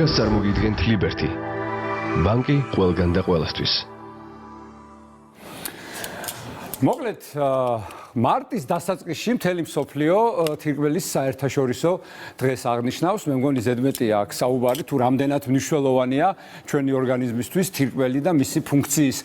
podcast წარმოგიდგენთ Liberty. ბანკი ყველგან და ყველასთვის. მოკლედ მარტის დასაწყისში მთელი მსოფლიო თირკმელის საერთაშორისო დღეს აღნიშნავს. მე მგონი ზედმეტი აქ საუბარი თუ რამდენად მნიშვნელოვანია ჩვენი ორგანიზმისთვის თირკმელი და მისი ფუნქციის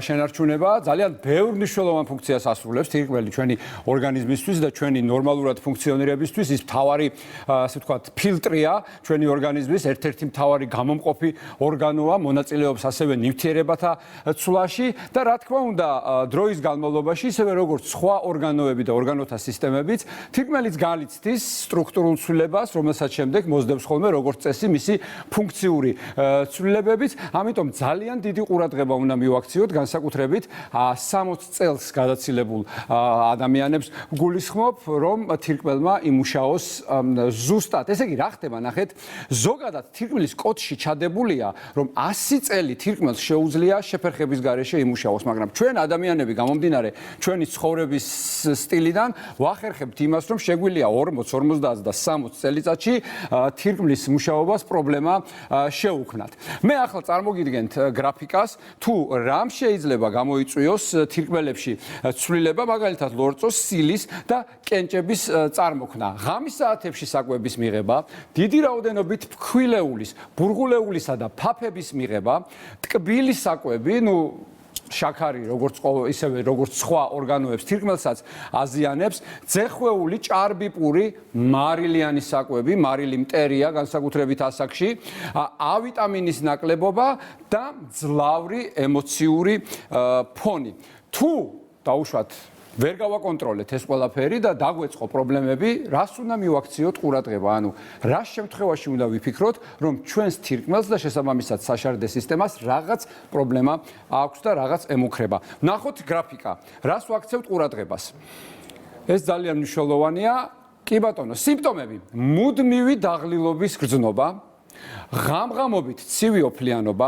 შენარჩუნება. ძალიან ბევრ მნიშვნელოვან ფუნქციას ასრულებს თირკმელი ჩვენი ორგანიზმისთვის და ჩვენი ნორმალურად ფუნქციონირებისთვის. ის მთავარი, ასე ვთქვათ, ფილტრია ჩვენი ორგანიზმის, ერთ-ერთი მთავარი გამომყოფი ორგანოა, მონაწილეობს ასევე ნივთიერებათა ცვლაში და რა თქმა უნდა, დროის განმავლობაში ისევე როგორც სხვა ორგანოები და ორგანოთა სისტემებიც, თირკმელიც განიცდის სტრუქტურულ ცვლილებას, რომელსაც შემდეგ მოსდევს ხოლმე როგორც წესი მისი ფუნქციური ცვლილებებიც. ამიტომ ძალიან დიდი ყურადღება უნდა მივაქციოთ, განსაკუთრებით 60 წელს გადაცილებულ ადამიანებს გულისხმობ, რომ თირკმელმა იმუშაოს ზუსტად. ესე იგი, რა ხდება, ნახეთ, ზოგადად თირკმლის კოდში ჩადებულია, რომ 100 წელი თირკმელს შეუძლია შეფერხების გარეშე იმუშაოს, მაგრამ ჩვენ ადამიანები გამომდინარე ჩვენი ცხოვრების სტილიდან ვახერხებთ იმას, რომ შეგვიძლია 40, 50 და 60 წელიწადში თირკმლის მუშაობას პრობლემა შეუქმნათ. მე ახლა წარმოგიდგენთ გრაფიკას, თუ რამ შეიძლება გამოიწვიოს თირკმელებში ცვლილება, მაგალითად ლორწოს, სილის და კენჭების წარმოქმნა. ღამის საათებში საკვების მიღება, დიდი რაოდენობით ფქვილეულის, ბურღულეულისა და ფაფების მიღება, ტკბილი საკვები, შაქარი, ისევე როგორც სხვა ორგანოებს თირკმელსაც აზიანებს, ძეხვეული, ჭარბი-პური, მარილიანი საკვები, მარილი მტერია, განსაკუთრებით ასაკში, ავიტამინის ნაკლებობა და მძლავრი ემოციური ფონი. თუ დაუშვათ ვერ გავაკონტროლეთ ეს ყველაფერი და დაგვეწყო პრობლემები, რას უნდა მივაქციოთ ყურადღება? ანუ რა შემთხვევაში უნდა ვიფიქროთ, რომ ჩვენს თირკმელს და შესაბამისად საშარდე სისტემას რაღაც პრობლემა აქვს და რაღაც ემუქრება. ნახოთ გრაფიკა. რას ვაქცევთ ყურადღებას? ეს ძალიან მნიშვნელოვანია. კი ბატონო, სიმპტომები: მუდმივი დაღლილობის გრძნობა, ღამღამობით ცივი ოფლიანობა,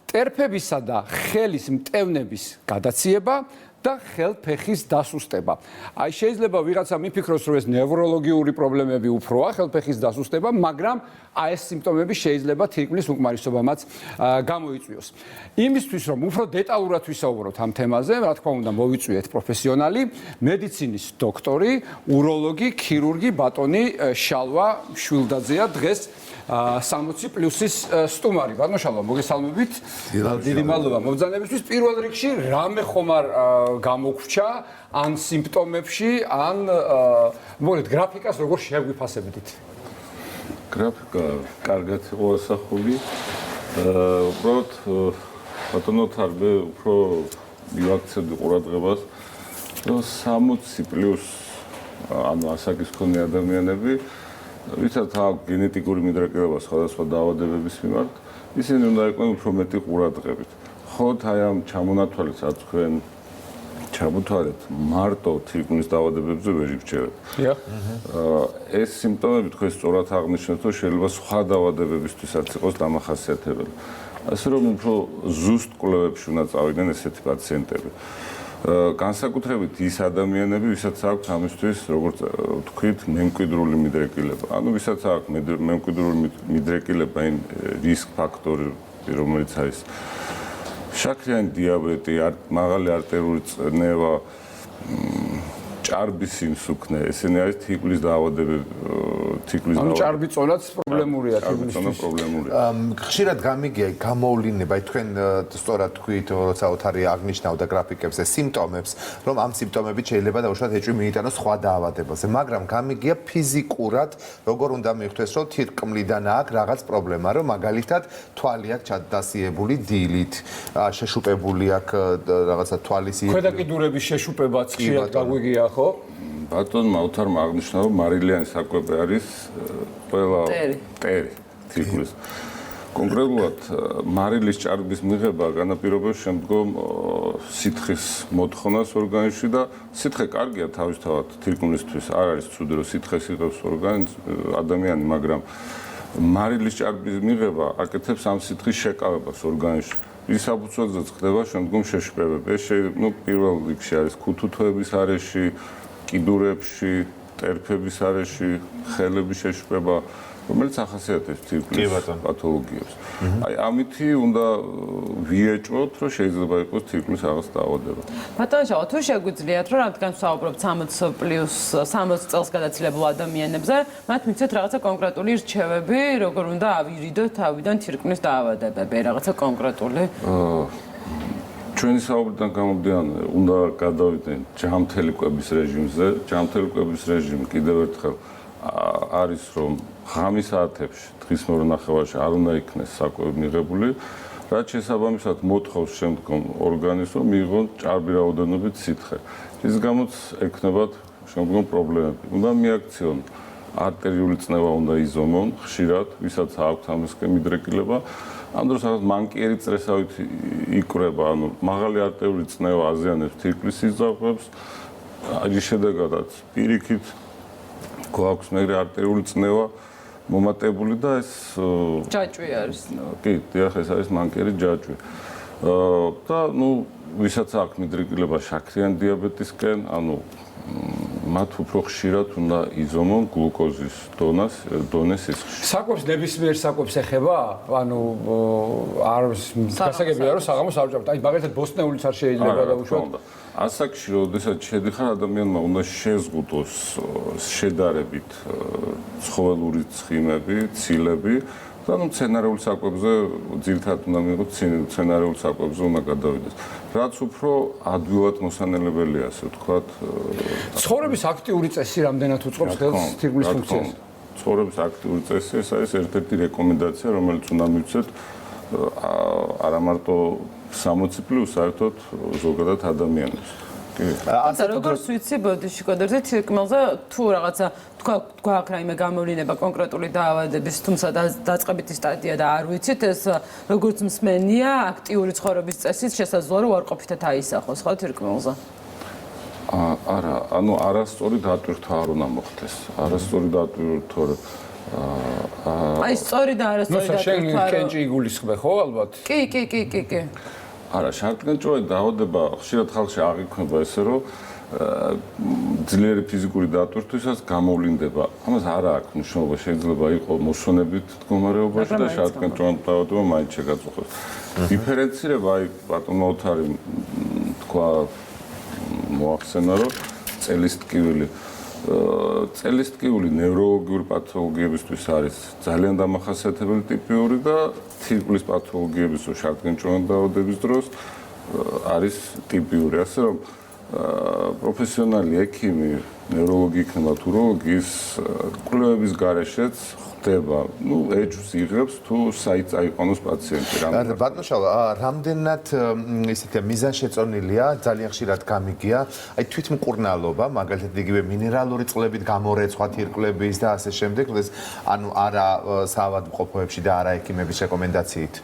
ტერფებისა და ხელის მტევნების გადაციება და ხელფეხის დასუსტება. აი შეიძლება ვიღაცა მიფიქროს, რომ ეს ნევროლოგიური პრობლემები უფროა, ხელფეხის დასუსტება, მაგრამ აი ეს სიმპტომები შეიძლება თირკმლის უკმარისობამაც გამოიწვიოს. იმისთვის, რომ უფრო დეტალურად ვისაუბროთ ამ თემაზე, რა თქმა უნდა, მოვიწვიეთ პროფესიონალი, მედიცინის დოქტორი, უროლოგი, ქირურგი ბატონი შალვა შვილდაძეა დღეს 60+-ის სტუმარი. ბატონო შალვა, მოგესალმებით. დიდი მადლობა მობრძანებისთვის. პირველ რიგში, რამე ხომ არ გამოგვჩა ან სიმპტომებში, ან მოგეთ გრაფიკას როგორ შეგვიფასებდით? გრაფიკა კარგად იყო ასახული. უბრალოდ ბატონოთ არბე უფრო მივაქცევდი ყურადღებას, რომ 60+ ანუ ასაკის მქონე ადამიანები, ვისაც აქვს გენეტიკური მიდრეკილება სხვადასხვა დაავადებების მიმართ, ისინი უნდა იყვნენ უფრო მეტი ყურადღებით. ხოთ აი ამ ჩამონათვალეს რაც თქვენ ჩამოთვალეთ, მარტო თირკმლის დაავადებებზე ვერ ირჩევთ. ეს სიმპტომები თქვენ სწორად აღნიშნეთ, რომ შეიძლება სხვა დაავადებებისთვისაც იყოს დამახასიათებელი. ასე რომ უფრო ზუსტ კვლევებში უნდა წავიდნენ ესეთი პაციენტები. განსაკუთრებით ის ადამიანები, ვისაც აქვს ამისთვის, როგორც თქვით, მემკვიდრული მიდრეკილება. ანუ ვისაც აქვს მემკვიდრული მიდრეკილება, იმ რისკ ფაქტორი, რომელიც არის შაქრიანი დიაბეტი, მაღალი არტერიული წნევა, ჭარბი სიმსუქნე, ესენი არის თირკმლის დაავადებები, თირკმლის ანუ ჭარბი წონაც პრობლემურია თირკმლისთვის. ხშირად გამიგია გამოვლენება, თქვენ სწორად თქვით, როცა ოთარი აღნიშნავდა გრაფიკებზე სიმპტომებს, რომ ამ სიმპტომებით შეიძლება დაუშვათ ეჭვი მიიტანოს სხვა დაავადებაზე, მაგრამ გამიგია ფიზიკურად, როგორ უნდა მიხვდეს, რომ თირკმლიდან აქვს რაღაც პრობლემა, რომ მაგალითად თვალი აქვს ჩადასიებული დილით, შეშუპებული აქვს რაღაცა თვალის ქვედაკიდურების შეშუპებაც ხშირად გაგვიგია, ხო? ბატონმა ოთარმა აღნიშნა, რომ მარილიანი საკვები არის ყველა მტერი თირკმლის. კონკრეტულად მარილის ჭარბის მიღება განაპირობებს შემდგომ სითხის მოთხოვნას ორგანიზმში და სითხე კარგია თავისთავად თირკმლისთვის, არ არის ცუდი, რომ სითხეს იღებს ადამიანი, მაგრამ მარილის ჭარბის მიღება აკეთებს ამ სითხის შეკავებას ორგანიზმში. ის საფუძველზეც ხდება შემდგომ შეშუპებები. ეს პირველ რიგში არის ქუთუთოების არეში, კიდურებში, ტერფების არეში, ხელების შეშუპება, რომელიც ახასიათებს თირკმლის პათოლოგიებს. აი ამითი უნდა ვიეჭვოთ, რომ შეიძლება იყოს თირკმლის რაღაც დაავადება. ბატონო შალვა, თუ შეგვიძლიათ, რომ რადგან ვსაუბრობთ 60+ წელს გადაცილებულ ადამიანებზე, მათ მიცეთ რაღაცა კონკრეტული რჩევები, როგორ უნდა ავირიდოთ თავიდან თირკმლის დაავადებები, რაღაცა კონკრეტული? ჩვენი საუბრიდან გამომდინარე, უნდა გადავიდნენ ჯანმრთელი კვების რეჟიმზე. ჯანმრთელი კვების რეჟიმი კიდევ ერთხელ არის, რომ ღამის საათებში, დღის მეორე ნახევარში არ უნდა იქნეს საკვები მიღებული, რაც შესაბამისად მოთხოვს შემდგომ ორგანიზმს, რომ მიიღონ ჭარბი რაოდენობით სითხე. ის გამოც ექნებათ შემდგომ პრობლემები. უნდა მიაქციონ არტერიული წნევა, უნდა იზომონ ხშირად, ვისაც აქვთ ამისკენ მიდრეკილება. ამ დროს რაღაც მანკიერი წრესავით იკვრება, ანუ მაღალი არტერიული წნევა აზიანებს თირკმლის სიზავღებს. ამის შედეგადაც პირიქით გვაქვს მეგრე არტერიული წნევა მომატებული და ეს ჯაჭვი არის. კი, დიახ, ეს არის მანკიერი ჯაჭვი. და ნუ ვისაც აქვს მიდრეკილება შაქრიანი დიაბეტისკენ, ანუ მათ უფრო ხშირად უნდა იზომონ გლუკოზის დონეს სისხლში. საკვებს ნებისმიერ საკვებს ეხება? ანუ არ გასაგებია რომ საღამოს არ ვჭამთ. აი მაგალითად ბოსტნეულიც არ შეიძლება დავუშვათ. ასაკში, როდესაც შედიხარ, ადამიანმა უნდა შეზღუდოს შედარებით ცხოველური ცხიმები, ცილები და ნუ მცენარეული საკვებზე ძირითადად უნდა მიიღოს მცენარეული საკვებზე უნდა გადავიდეს. რაც უფრო ადვილად მოსანელებელია, ასე ვთქვათ. ცხოვრების აქტიური წესი რამდენად უწყობს ხელს თირკმლის ფუნქციას? ცხოვრების აქტიური წესი ეს არის ერთ-ერთი რეკომენდაცია, რომელიც უნდა მივცეთ არა მარტო 60+ საერთოდ ზოგადად ადამიანებს. ასე როგორც ვიცი, ბოდიში კოდერზე თირკმელზე თუ რაღაცა გვაქვს რაიმე გამოვლინება კონკრეტული დაავადების, თუმცა დაწყებითი სტადია და არ ვიცით, ეს როგორც მსმენია, აქტიური ცხოვრების წესით შესაძლოა რომ უარყოფითად აისახოს, ხო, თირკმელზე? არა, ანუ არასწორი დატვირთვა არ უნდა მოხდეს. არასწორი დატვირთვა აი, სწორი და არასწორი დატვირთვა. შენ კენჭი იგულისხმე, ხო, ალბათ? კი. არა, შარდკენჭოვანი დაავადება ხშირად ხალხში აღიქმება ესე, რომ ძლიერი ფიზიკური დატვირთვისას გამოვლინდება. ამას არ აქვს მნიშვნელობა, შეიძლება იყოს მოსვენებით მდგომარეობაში და შარდკენჭოვანი დაავადება მაინც შეგაწუხოს. დიფერენცირება, აი, ბატონო ოთარი თქვა მოახსენა, რომ წელისტკივილი ნევროლოგიური პათოლოგიებისთვის არის ძალიან დამახასიათებელი ტიპიური და თირკმლის პათოლოგიების თუ შარდკენჭოვანი დაავადების დროს არის ტიპიური, ასე რომ პროფესიონალი ექიმი, ნევროლოგი იქნება თუ урологის კვლევების გარეშეც ხდება, ნუ ეჭვს იღებს თუ საით წაიყვანოს პაციენტი. ბატონო შალვა, რამდენად ისეთი მიზანშეწონილია, ძალიან ხშირად გამიგია, აი თვითმკურნალობა, მაგალითად იგივე მინერალური წყლებით გამორეცვა თირკმლების და ასე შემდეგ, ანუ არა საავადმყოფოებში და არა ექიმების რეკომენდაციით.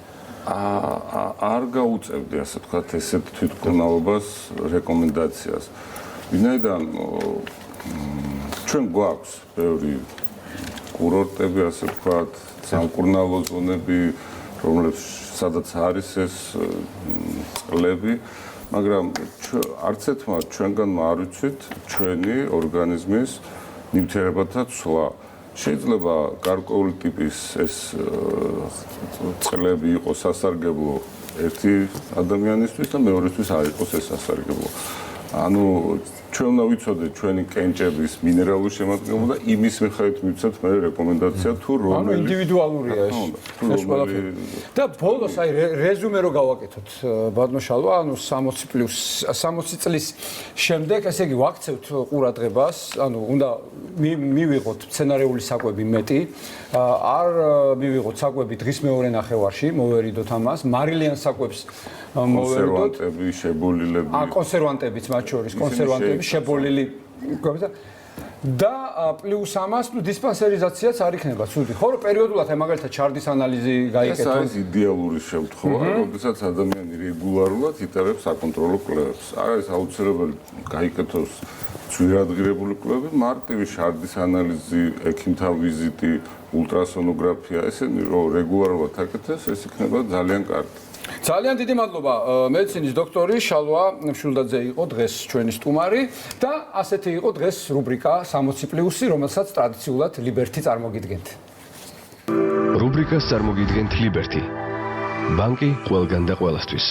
არ გაუწევდი, ასე ვთქვათ, ესეთ თვითმკურნალობას რეკომენდაციას. ვინაიდან ჩვენ გვაქვს ბევრი კურორტები, ასე ვთქვათ, სამკურნალო ზონები, სადაც არის ეს წყლები, მაგრამ არც ერთმა ჩვენგანმა არ ვიცით ჩვენი ორგანიზმის ნივთიერებათა ცვლა. შეიძლება გარკვეული ტიპის ეს წყლები იყოს სასარგებლო ერთი ადამიანისთვის და მეორესთვის არ იყოს ეს სასარგებლო. ანუ ჩვენ უნდა ვიცოდეთ ჩვენი კენჭების მინერალური შემადგენლობა და იმის მიხედვით მივცეთ მე რეკომენდაცია თუ რომელი. ანუ ინდივიდუალურია ეს. ეს ყველაფერი. და ბოლოს აი რეზუმე რო გავაკეთოთ, ბატონო შალვა, ანუ 60 წლის შემდეგ, ესე იგი ვაქცევთ ყურადღებას, ანუ უნდა მივიღოთ მცენარეული საკვები მეტი, არ მივიღოთ საკვები დღის მეორე ნახევარში, მოვერიდოთ ამას, მარილიან საკვებს მოვერიდოთ. კონსერვანტები, შებოლილები. კონსერვანტებიც მათ შორის, კონსერვანტები, შებოლილი და პლუს ამას, ნუ დისპანსერიზაციაც არ იქნება ცუდი. ხო, რომ პერიოდულად აი მაგალითად ჩარდის ანალიზი გაიგეთო. ეს არის იდეალური შემთხვევა, როდესაც ადამიანი რეგულარულად იტარებს საკონტროლო კვლევებს. არ არის აუცილებელი გაიგეთოს ძვირადღირებული კვლევები, მარტივი შარდის ანალიზი, ექიმთან ვიზიტი, ულტრასონოგრაფია, ესენი რომ რეგულარულად აკეთეს, ეს იქნება ძალიან კარგი. ძალიან დიდი მადლობა მედიცინის დოქტორი შალვა მშვილდაძე იყო დღეს ჩვენი სტუმარი და ასეთი იყო დღეს რუბრიკა 60+, რომელსაც ტრადიციულად ლიბერთი წარმოგიდგენთ. რუბრიკას წარმოგიდგენთ ლიბერტი. ბანკი ყველგან და ყველასთვის.